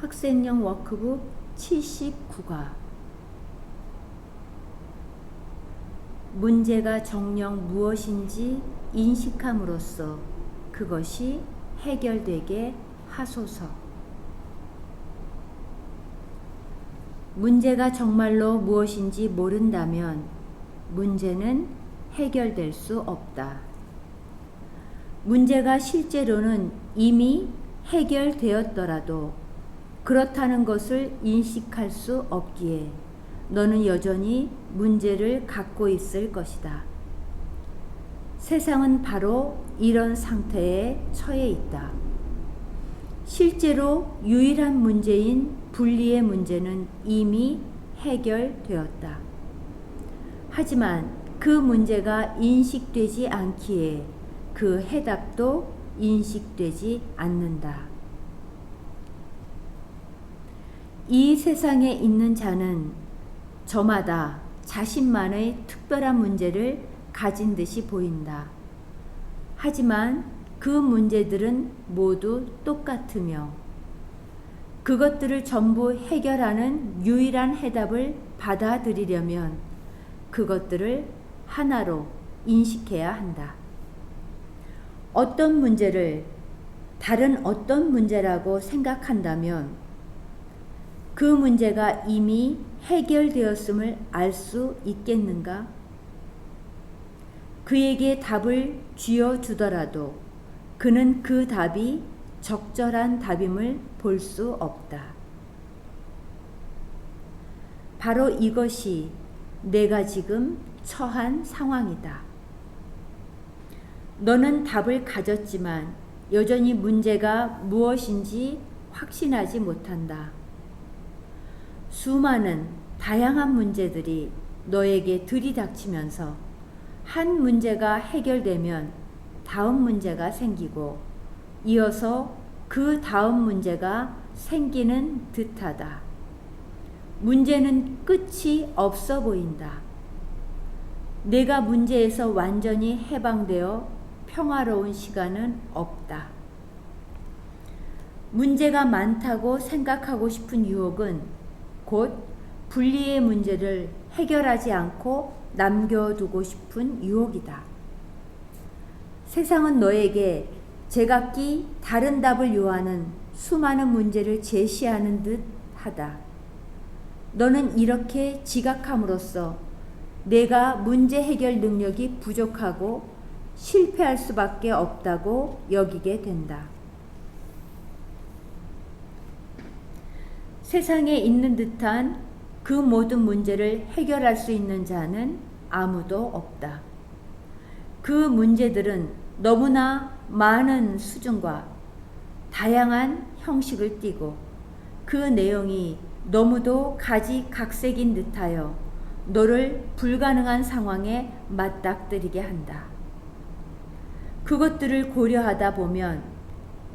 학생용 워크북 79과 문제가 정녕 무엇인지 인식함으로써 그것이 해결되게 하소서. 문제가 정말로 무엇인지 모른다면 문제는 해결될 수 없다. 문제가 실제로는 이미 해결되었더라도 그렇다는 것을 인식할 수 없기에 너는 여전히 문제를 갖고 있을 것이다. 세상은 바로 이런 상태에 처해 있다. 실제로 유일한 문제인 분리의 문제는 이미 해결되었다. 하지만 그 문제가 인식되지 않기에 그 해답도 인식되지 않는다. 이 세상에 있는 자는 저마다 자신만의 특별한 문제를 가진 듯이 보인다. 하지만 그 문제들은 모두 똑같으며 그것들을 전부 해결하는 유일한 해답을 받아들이려면 그것들을 하나로 인식해야 한다. 어떤 문제를 다른 어떤 문제라고 생각한다면 그 문제가 이미 해결되었음을 알 수 있겠는가? 그에게 답을 쥐어주더라도 그는 그 답이 적절한 답임을 볼 수 없다. 바로 이것이 내가 지금 처한 상황이다. 너는 답을 가졌지만 여전히 문제가 무엇인지 확신하지 못한다. 수많은 다양한 문제들이 너에게 들이닥치면서 한 문제가 해결되면 다음 문제가 생기고 이어서 그 다음 문제가 생기는 듯하다. 문제는 끝이 없어 보인다. 내가 문제에서 완전히 해방되어 평화로운 시간은 없다. 문제가 많다고 생각하고 싶은 유혹은 곧 분리의 문제를 해결하지 않고 남겨두고 싶은 유혹이다. 세상은 너에게 제각기 다른 답을 요하는 수많은 문제를 제시하는 듯 하다. 너는 이렇게 지각함으로써 내가 문제 해결 능력이 부족하고 실패할 수밖에 없다고 여기게 된다. 세상에 있는 듯한 그 모든 문제를 해결할 수 있는 자는 아무도 없다. 그 문제들은 너무나 많은 수준과 다양한 형식을 띠고 그 내용이 너무도 가지각색인 듯하여 너를 불가능한 상황에 맞닥뜨리게 한다. 그것들을 고려하다 보면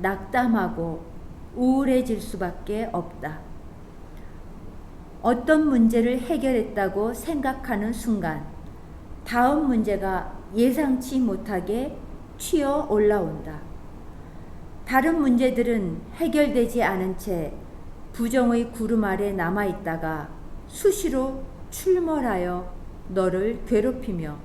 낙담하고 우울해질 수밖에 없다. 어떤 문제를 해결했다고 생각하는 순간 다음 문제가 예상치 못하게 튀어 올라온다. 다른 문제들은 해결되지 않은 채 부정의 구름 아래 남아있다가 수시로 출몰하여 너를 괴롭히며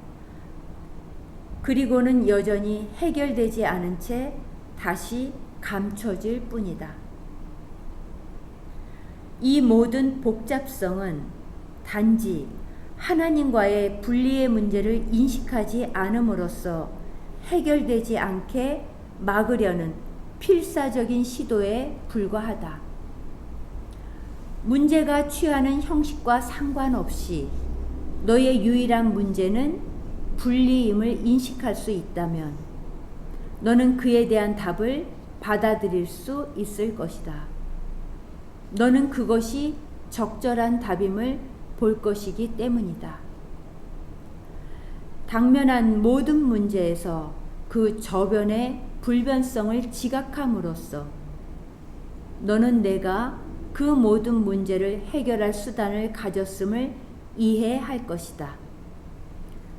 그리고는 여전히 해결되지 않은 채 다시 감춰질 뿐이다. 이 모든 복잡성은 단지 하나님과의 분리의 문제를 인식하지 않음으로써 해결되지 않게 막으려는 필사적인 시도에 불과하다. 문제가 취하는 형식과 상관없이 너의 유일한 문제는 분리임을 인식할 수 있다면 너는 그에 대한 답을 받아들일 수 있을 것이다. 너는 그것이 적절한 답임을 볼 것이기 때문이다. 당면한 모든 문제에서 그 저변의 불변성을 지각함으로써 너는 내가 그 모든 문제를 해결할 수단을 가졌음을 이해할 것이다.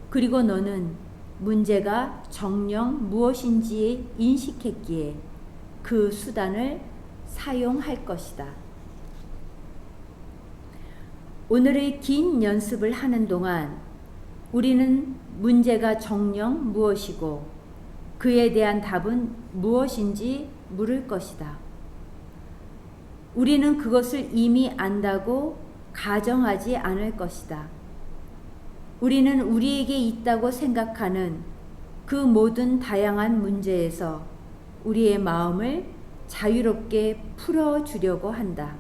그리고 너는 문제가 정녕 무엇인지 인식했기에 그 수단을 사용할 것이다. 오늘의 긴 연습을 하는 동안 우리는 문제가 정녕 무엇이고 그에 대한 답은 무엇인지 물을 것이다. 우리는 그것을 이미 안다고 가정하지 않을 것이다. 우리는 우리에게 있다고 생각하는 그 모든 다양한 문제에서 우리의 마음을 자유롭게 풀어주려고 한다.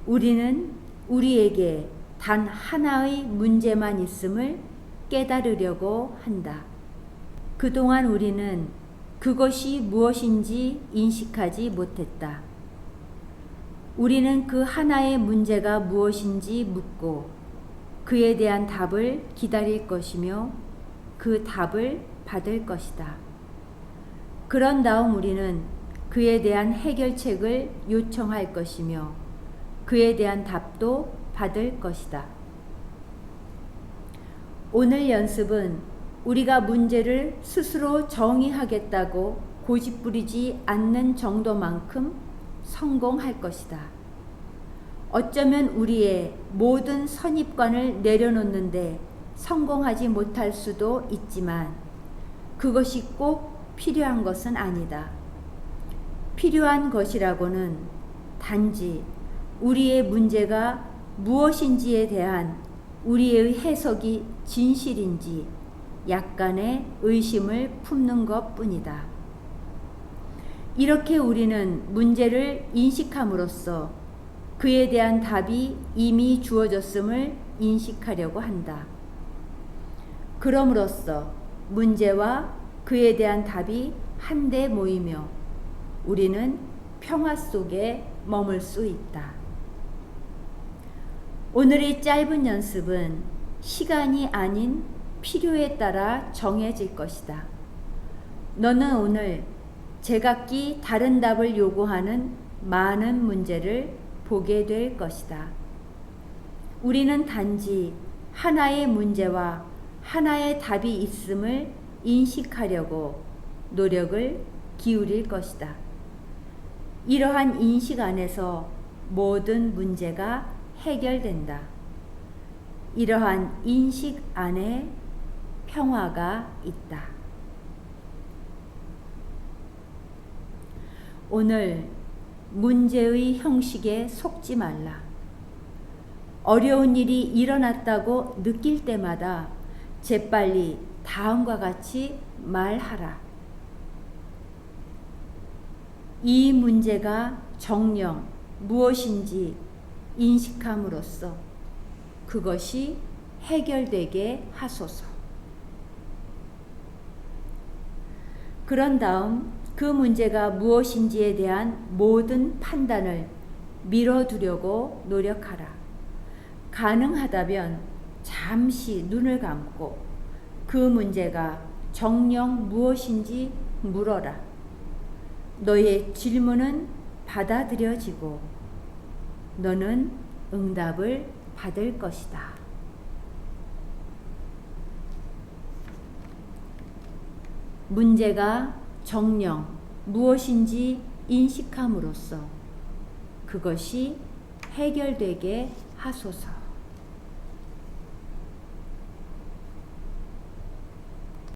우리는 우리에게 단 하나의 문제만 있음을 깨달으려고 한다. 그동안 우리는 그것이 무엇인지 인식하지 못했다. 우리는 그 하나의 문제가 무엇인지 묻고 그에 대한 답을 기다릴 것이며 그 답을 받을 것이다. 그런 다음 우리는 그에 대한 해결책을 요청할 것이며 그에 대한 답도 받을 것이다. 오늘 연습은 우리가 문제를 스스로 정의하겠다고 고집부리지 않는 정도만큼 성공할 것이다. 어쩌면 우리의 모든 선입관을 내려놓는데 성공하지 못할 수도 있지만 그것이 꼭 필요한 것은 아니다. 필요한 것이라고는 단지 우리의 문제가 무엇인지에 대한 우리의 해석이 진실인지 약간의 의심을 품는 것 뿐이다. 이렇게 우리는 문제를 인식함으로써 그에 대한 답이 이미 주어졌음을 인식하려고 한다. 그럼으로써 문제와 그에 대한 답이 한데 모이며 우리는 평화 속에 머물 수 있다. 오늘의 짧은 연습은 시간이 아닌 필요에 따라 정해질 것이다. 너는 오늘 제각기 다른 답을 요구하는 많은 문제를 보게 될 것이다. 우리는 단지 하나의 문제와 하나의 답이 있음을 인식하려고 노력을 기울일 것이다. 이러한 인식 안에서 모든 문제가 해결된다. 이러한 인식 안에 평화가 있다. 오늘 문제의 형식에 속지 말라. 어려운 일이 일어났다고 느낄 때마다 재빨리 다음과 같이 말하라. 이 문제가 정녕 무엇인지 인식함으로써 그것이 해결되게 하소서. 그런 다음 그 문제가 무엇인지에 대한 모든 판단을 미뤄두려고 노력하라. 가능하다면 잠시 눈을 감고 그 문제가 정녕 무엇인지 물어라. 너의 질문은 받아들여지고 너는 응답을 받을 것이다. 문제가 정녕 무엇인지 인식함으로써 그것이 해결되게 하소서.